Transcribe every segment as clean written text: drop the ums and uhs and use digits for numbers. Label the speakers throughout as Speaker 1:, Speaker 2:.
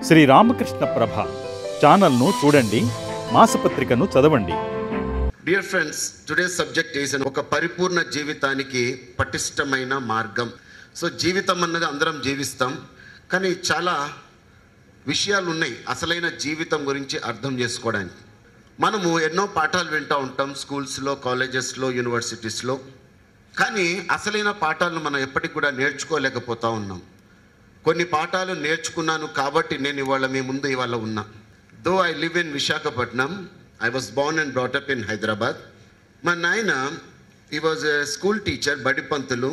Speaker 1: శ్రీ రామకృష్ణ ప్రభ ఛానల్ను చూడండి, మాసపత్రికను చదవండి.
Speaker 2: Dear friends, today's subject is ఒక పరిపూర్ణ జీవితానికి పటిష్టమైన మార్గం. సో జీవితం అన్నది అందరం జీవిస్తాం, కానీ చాలా విషయాలు ఉన్నాయి అసలైన జీవితం గురించి అర్థం చేసుకోవడానికి. మనము ఎన్నో పాఠాలు వింటూ ఉంటాం స్కూల్స్లో, కాలేజెస్లో, యూనివర్సిటీస్లో, కానీ అసలైన పాఠాలను మనం ఎప్పటికి కూడా నేర్చుకోలేకపోతూ ఉన్నాం. కొన్ని పాఠాలు నేర్చుకున్నాను కాబట్టి నేను ఇవాళ మీ ముందు ఇవాళ ఉన్నా. Though I live in Visakhapatnam, I was born and brought up in Hyderabad. మా నాయన he was a school teacher, బడిపంతులు,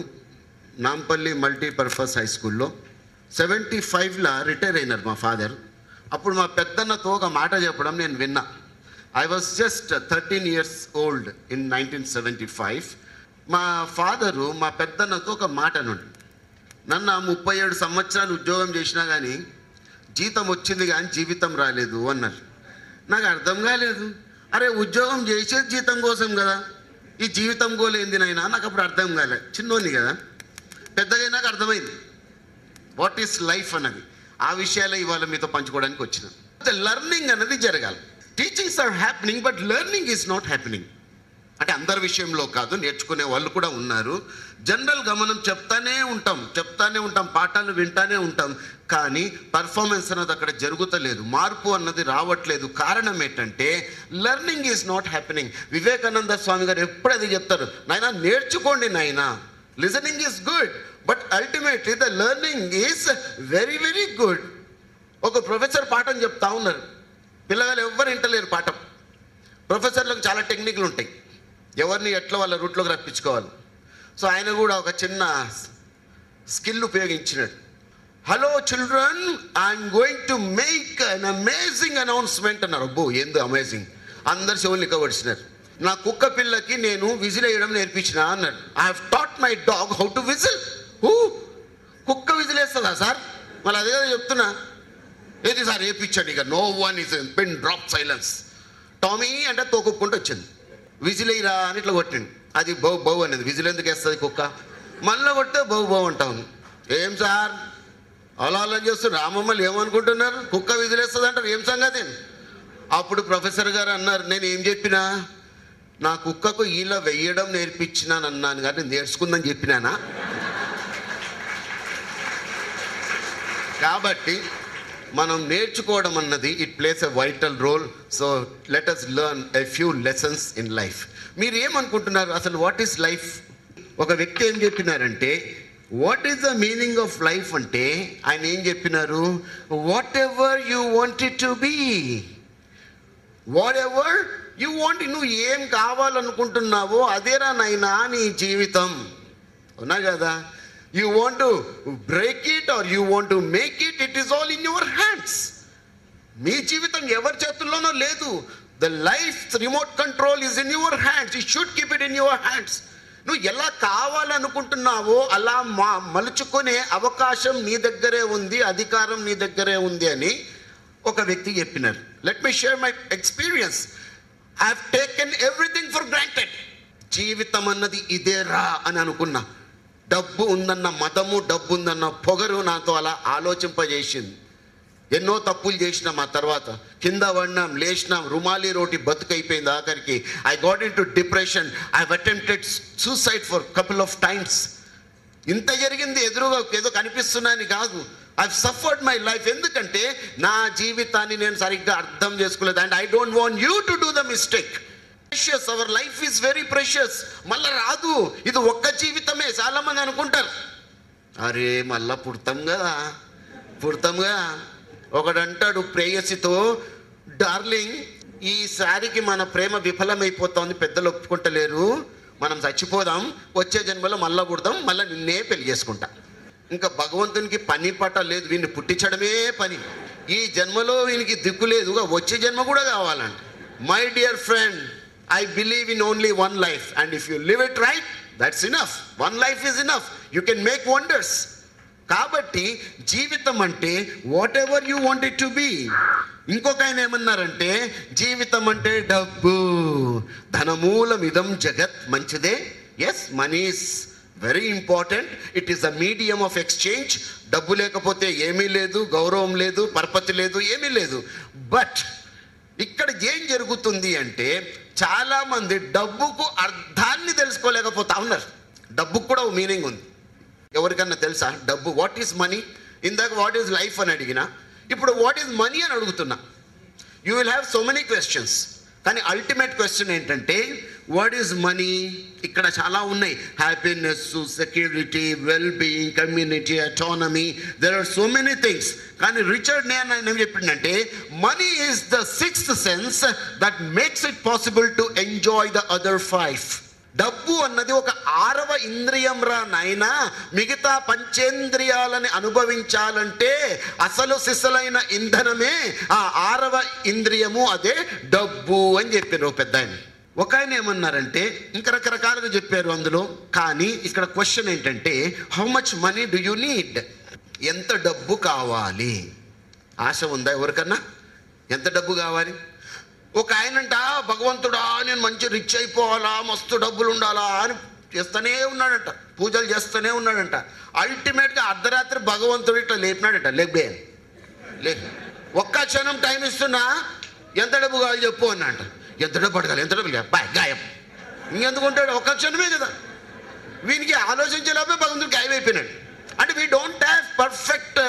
Speaker 2: నాంపల్లి మల్టీపర్పస్ హై స్కూల్లో. 75లా రిటైర్ అయినారు మా ఫాదర్. అప్పుడు మా పెద్దన్నతో ఒక మాట చెప్పడం నేను విన్నా. I was just 13 years old in 1975. మా ఫాదరు మా పెద్దన్నతో ఒక మాట అన్నాడు, నన్ను 37 సంవత్సరాలు ఉద్యోగం చేసినా కానీ జీతం వచ్చింది కానీ జీవితం రాలేదు అన్నారు. నాకు అర్థం కాలేదు. అరే ఉద్యోగం చేసేది జీతం కోసం కదా, ఈ జీవితం గోలేంది నాయనా, నాకు అప్పుడు అర్థం కాలేదు. చిన్నోని కదా, పెద్దగా నాకు అర్థమైంది వాట్ ఈస్ లైఫ్ అన్నది. ఆ విషయాలే ఇవాళ మీతో పంచుకోవడానికి వచ్చిన. లెర్నింగ్ అన్నది జరగాలి. Teachings are happening, but learning is not happening. అంటే అందరి విషయంలో కాదు, నేర్చుకునే వాళ్ళు కూడా ఉన్నారు. జనరల్గా మనం చెప్తానే ఉంటాం, పాఠాలు వింటానే ఉంటాం, కానీ పర్ఫార్మెన్స్ అన్నది అక్కడ జరుగుతలేదు, మార్పు అన్నది రావట్లేదు. కారణం ఏంటంటే learning is not happening. Vivekananda Swami గారు ఎప్పుడు అది చెప్తారు, నాయనా నేర్చుకోండి నాయనా, listening is good but ultimately the learning is very very good. ఒక ప్రొఫెసర్ పాఠం చెప్తా ఉన్నారు, పిల్లలు ఎవ్వరు వింటలేరు పాఠం. ప్రొఫెసర్లకు చాలా టెక్నిక్లు ఉంటాయి, ఎవరిని ఎట్లా వాళ్ళ రూట్లోకి రప్పించుకోవాలి. సో ఆయన కూడా ఒక చిన్న స్కిల్ ఉపయోగించినాడు. Hello children, I'm going to make an amazing announcement అన్నారు. అబ్బో ఏందో అమేజింగ్, అందరు చెవులు ఇక్కబడిచినారు. నా కుక్క పిల్లకి నేను విజిల్ వేయడం నేర్పించిన అన్నాడు. I have taught my dog how to whistle. కుక్క విజిల్ వేస్తుందా సార్? మళ్ళీ అదే చెప్తున్నా, ఏది సార్ వేయించండి. ఇక no one is pin drop silence. Tommy అంటే తోకుక్కుంటూ వచ్చింది, విజిల్ వేయరా అని ఇట్లా కొట్టింది. అది బౌ బౌ అనేది. విజిల్ ఎందుకు వేస్తుంది కుక్క? మళ్ళీ కొడితే బౌ బౌ అంటాను. ఏం సార్ అలా అలా చేస్తున్నారు? రామమ్మలు ఏమనుకుంటున్నారు, కుక్క విజిల్ వేస్తుంది అంటారు, ఏం సంగతి? అప్పుడు ప్రొఫెసర్ గారు అన్నారు, నేను ఏం చెప్పినా, నా కుక్కకు ఇలా వెయ్యడం నేర్పించినాను అన్నాను కానీ నేర్చుకుందని చెప్పినానా? కాబట్టి మనం నేర్చుకోవడం అన్నది it plays a vital role. So let us learn a few lessons in life. మీరు ఏమనుకుంటున్నారు అసలు వాట్ ఈస్ లైఫ్? ఒక వ్యక్తి ఏం చెప్పినారంటే, what is the meaning of life అంటే ఆయన ఏం చెప్పినారు, whatever you want it to be, whatever you want. నువ్వు ఏం కావాలనుకుంటున్నావో అదేరా నైనా నీ జీవితం. అవునా కదా? You want to break it or you want to make it, it is all in your hands. మీ జీవితం ఎవరి చేతుల్లోనో లేదు. The life remote control is in your hands. You should keep it in your hands. నువ్వు ఎలా కావాలనుకుంటున్నావో అలా మలుచుకునే అవకాశం నీ దగ్గరే ఉంది, అధికారం నీ దగ్గరే ఉంది అని ఒక వ్యక్తి చెప్పినారు. Let me share my experience. I have taken everything for granted. జీవితం అన్నది ఇదేరా అని అనుకున్నా. డబ్బు ఉందన్న మదము, డబ్బు ఉందన్న పొగరు నాతో అలా ఆలోచింపజేసింది. ఎన్నో తప్పులు చేసినాం. ఆ తర్వాత కింద పడినాం, లేచినాం, రుమాలి రోటి బతుకైపోయింది. ఆఖరికి I got in to depression. I have attempted suicide for couple of times. ఇంత జరిగింది ఎదురుగా ఏదో కనిపిస్తున్నాయని కాదు. I have suffered my life. ఎందుకంటే నా జీవితాన్ని నేను సరిగ్గా అర్థం చేసుకోలేదు. And I don't want you to do the mistake. Precious, our life is very precious. మళ్ళా రాదు, ఇది ఒక్క జీవితమే. చాలా మంది అనుకుంటారు, అరే మళ్ళా పుడతాం కదా. ఒకడంటాడు ప్రేయసితో, డార్లింగ్ ఈసారికి మన ప్రేమ విఫలమైపోతుంది, పెద్దలు ఒప్పుకుంటలేరు, మనం చచ్చిపోదాం, వచ్చే జన్మలో మళ్ళా పుడతాం, మళ్ళీ నిన్నే పెళ్లి చేసుకుంటా. ఇంకా భగవంతునికి పని పట్ట లేదు, వీడిని పుట్టించడమే పని. ఈ జన్మలో వీనికి దిక్కు లేదు, వచ్చే జన్మ కూడా కావాలంట. My dear friend, I believe in only one life, and if you live it right, that's enough. One life is enough. You can make wonders. కాబట్టి జీవితం అంటే whatever you want it to be. ఇంకొక ఆయన ఏమన్నారంటే, జీవితం అంటే డబ్బు, ధనమూలమిదం జగత్. మంచిదే, yes, money is very important. It is a medium of exchange. డబ్బు లేకపోతే ఏమీ లేదు, గౌరవం లేదు, పరపతి లేదు, ఏమీ లేదు. బట్ ఇక్కడ ఏం జరుగుతుంది అంటే చాలామంది డబ్బుకు అర్థాన్ని తెలుసుకోలేకపోతా ఉన్నారు. డబ్బుకు కూడా ఓ మీనింగ్ ఉంది. ఎవరికన్నా తెలుసా డబ్బు? What is money? ఇందాక వాట్ ఈజ్ లైఫ్ అని అడిగినా, ఇప్పుడు వాట్ ఈజ్ మనీ అని అడుగుతున్నా. You will have so many questions, కానీ అల్టిమేట్ క్వశ్చన్ ఏంటంటే వాట్ ఈజ్ మనీ? ఇక్కడ చాలా ఉన్నాయి. Happiness, security, well being, community, autonomy, there are so many things. కానీ రిచర్డ్ నేను ఏం చెప్పిందంటే money is the sixth sense that makes it possible to enjoy the other 5. డబ్బు అన్నది ఒక 6వ ఇంద్రియం రా నాయనా. మిగతా పంచేంద్రియాలని అనుభవించాలంటే అసలు సిసలైన ఇంధనమే ఆ 6వ ఇంద్రియము, అదే డబ్బు అని చెప్పారు పెద్ద ఆయన. ఒక ఆయన ఏమన్నారంటే ఇంకా రకరకాలుగా చెప్పారు అందులో. కానీ ఇక్కడ క్వశ్చన్ ఏంటంటే how much money do you need? ఎంత డబ్బు కావాలి? ఆశ ఉందా ఎవరికన్నా? ఎంత డబ్బు కావాలి? ఒక ఆయనంట భగవంతుడా నేను మంచి రిచ్ అయిపోవాలా, మస్తు డబ్బులు ఉండాలా అని చేస్తూనే ఉన్నాడంట, పూజలు చేస్తూనే ఉన్నాడంట. అల్టిమేట్గా అర్ధరాత్రి భగవంతుడు ఇట్లా లేపినాడట, లేబే ఒక్క క్షణం టైం ఇస్తున్నా, ఎంత డబ్బు కావాలి చెప్పు అన్నట. ఎంత డబ్బు అడగాలి, ఎంత డబ్బు బాయ్ గాయం. ఇంకెందుకు ఉంటాడు? ఒక్క క్షణమే కదా. వీనికి ఆలోచించేలోపే భగవంతుడు గాయమైపోయినాడు. అంటే we don't have perfect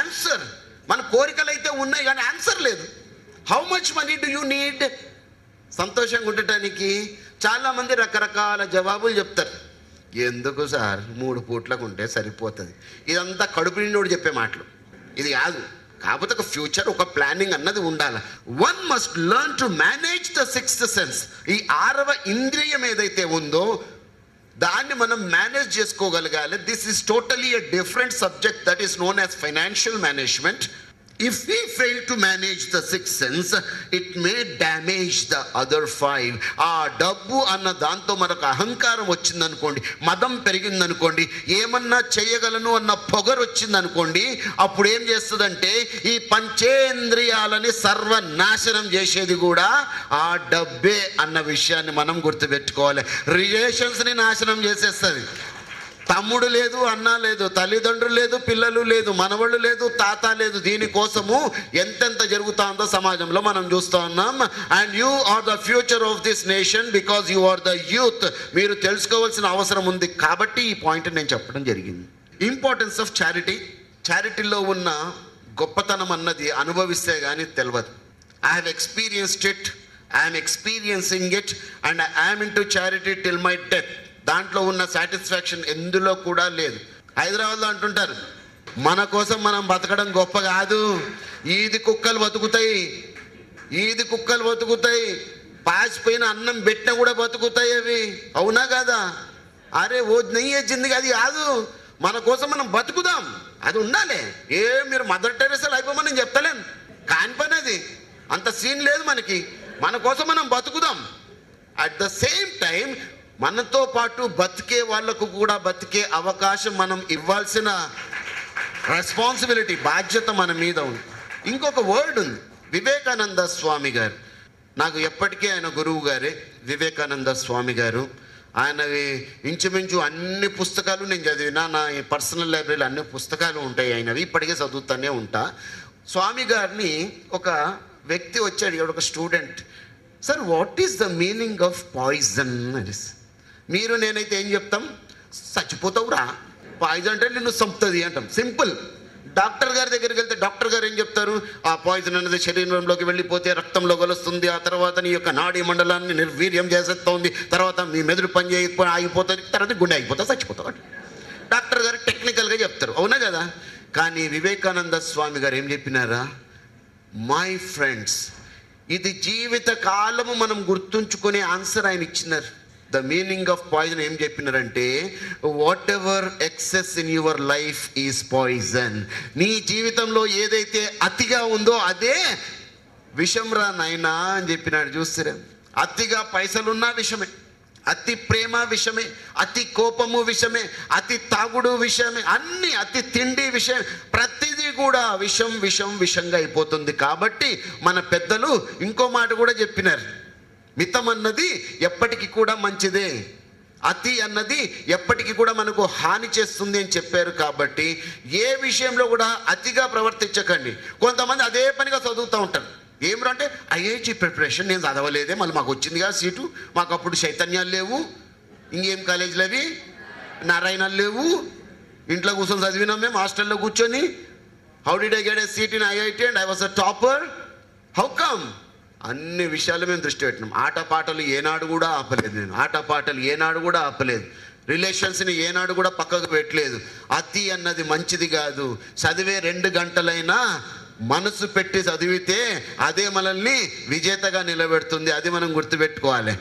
Speaker 2: answer. మన కోరికలు అయితే ఉన్నాయి కానీ ఆన్సర్ లేదు. How much money do you need? సంతోషంగా ఉండటానికి చాలామంది రకరకాల జవాబులు చెప్తారు. ఎందుకు సార్ 3 పూట్లకు ఉంటే సరిపోతుంది. ఇదంతా కడుపు నిండోడు చెప్పే మాటలు, ఇది కాదు. కాకపోతే ఒక ఫ్యూచర్, ఒక ప్లానింగ్ అన్నది ఉండాలి. One must learn to manage the sixth sense. ఈ 6వ ఇంద్రియం ఏదైతే ఉందో దాన్ని మనం మేనేజ్ చేసుకోగలగాలి. This is totally a different subject that is known as financial management. If we fail to manage the sixth sense, it may damage the other 5. ఆ డబ్బు అన్న దాంతో మనకు అహంకారం వచ్చిందనుకోండి, మదం పెరిగిందనుకోండి, ఏమన్నా చేయగలను అన్న పొగరు వచ్చిందనుకోండి, అప్పుడు ఏం చేస్తుందంటే ఈ పంచేంద్రియాలని సర్వనాశనం చేసేది కూడా ఆ డబ్బే అన్న విషయాన్ని మనం గుర్తుపెట్టుకోవాలి. రిలేషన్స్ని నాశనం చేసేస్తుంది. తమ్ముడు లేదు, అన్న లేదు, తల్లిదండ్రులు లేదు, పిల్లలు లేదు, మనవళ్ళు లేదు, తాత లేదు. దీనికోసము ఎంతెంత జరుగుతా ఉందో సమాజంలో మనం చూస్తూ ఉన్నాం. And you are the future of this nation because you are the youth. మీరు తెలుసుకోవాల్సిన అవసరం ఉంది కాబట్టి ఈ పాయింట్ నేను చెప్పడం జరిగింది. Importance of charity. చారిటీలో ఉన్న గొప్పతనం అన్నది అనుభవిస్తే కానీ తెలియదు. I have experienced it, I'm experiencing it and I'm in to charity till my death. దాంట్లో ఉన్న సాటిస్ఫాక్షన్ ఎందులో కూడా లేదు. హైదరాబాద్లో అంటుంటారు మన కోసం మనం బతకడం గొప్ప కాదు, ఈది కుక్కలు బతుకుతాయి, ఈది కుక్కలు బతుకుతాయి, పాసిపోయిన అన్నం పెట్టినా కూడా బతుకుతాయి అవి. అవునా కదా? అరే ఓ నెయ్యి జిందగీ అది కాదు, మన కోసం మనం బతుకుదాం, అది ఉండాలి. మీరు మదర్ టెరెసాలు అయిపోమని నేను చెప్తలేను, కాని పని అది, అంత సీన్ లేదు మనకి. మన కోసం మనం బతుకుదాం. అట్ ద సేమ్ టైం మనతో పాటు బతికే వాళ్లకు కూడా బతికే అవకాశం మనం ఇవ్వాల్సిన రెస్పాన్సిబిలిటీ, బాధ్యత మన మీద ఉంది. ఇంకొక వర్డ్ ఉంది, వివేకానంద స్వామి గారు. నాకు ఎప్పటికీ ఆయన గురువు గారే వివేకానంద స్వామి గారు. ఆయనవి ఇంచుమించు అన్ని పుస్తకాలు నేను చదివినా, నా పర్సనల్ లైబ్రరీలో అన్ని పుస్తకాలు ఉంటాయి ఆయనవి, ఇప్పటికే చదువుతూనే ఉంటా. స్వామి గారిని ఒక వ్యక్తి వచ్చి అడిగాడు, ఒక student, sir what is the meaning of poison అని. మీరు నేనైతే ఏం చెప్తాం, చచ్చిపోతావురా, పాయిజన్ అంటే నిన్ను చంపుతుంది అంటాం, సింపుల్. డాక్టర్ గారి దగ్గరికి వెళ్తే డాక్టర్ గారు ఏం చెప్తారు, ఆ పాయిజన్ అనేది శరీరంలోకి వెళ్ళిపోతే రక్తంలో కలుస్తుంది, ఆ తర్వాత నీ యొక్క నాడీ మండలాన్ని నిర్వీర్యం చేసేస్తుంది, తర్వాత మీ మెదడు పని ఆగిపోతుంది, తర్వాత గుండె ఆగిపోతుంది, చచ్చిపోతావు. డాక్టర్ గారు టెక్నికల్గా చెప్తారు, అవునా కదా? కానీ వివేకానంద స్వామి గారు ఏం చెప్పినారా, మై ఫ్రెండ్స్, ఇది జీవిత కాలము మనం గుర్తుంచుకునే ఆన్సర్ ఆయన ఇచ్చినారు. ద మీనింగ్ ఆఫ్ పాయిజన్ ఏం చెప్పినారంటే, whatever excess in your life is poison. నీ జీవితంలో ఏదైతే అతిగా ఉందో అదే విషం రా నాయనా అని చెప్పినాడు. చూస్తారా, అతిగా పైసలున్నా విషమే, అతి ప్రేమ విషమే, అతి కోపము విషమే, అతి తాగుడు విషయమే, అన్ని అతి తిండి విషయం, ప్రతిదీ కూడా విషం విషం విషంగా అయిపోతుంది. కాబట్టి మన పెద్దలు ఇంకో మాట కూడా చెప్పినారు, మితం అన్నది ఎప్పటికీ కూడా మంచిదే. అతి అన్నది ఎప్పటికీ కూడా మనకు హాని చేస్తుంది అని చెప్పారు. కాబట్టి ఏ విషయంలో కూడా అతిగా ప్రవర్తించకండి. కొంతమంది అదే పనిగా చదువుతూ ఉంటారు. ఏమిటంటే ఐఐటి ప్రిపరేషన్ నేను చదవలేదే, మళ్ళీ మాకు వచ్చిందిగా సీటు, మాకు అప్పుడు చైతన్యాలు లేవు, ఇంకేం కాలేజీలు అవి నారాయణలు లేవు, ఇంట్లో కూర్చొని చదివినాం మేము హాస్టల్లో కూర్చొని. How did I get a seat in IIT and I was a topper, how come? అన్ని విషయాలు మేము దృష్టి పెట్టినాం. ఆటపాటలు ఏనాడు కూడా ఆపలేదు నేను, ఆటపాటలు ఏనాడు కూడా ఆపలేదు, రిలేషన్స్ని ఏనాడు కూడా పక్కకు పెట్టలేదు. అతి అన్నది మంచిది కాదు. చదివే 2 గంటలైనా మనసు పెట్టి చదివితే అదే మనల్ని విజేతగా నిలబెడుతుంది. అది మనం గుర్తుపెట్టుకోవాలి.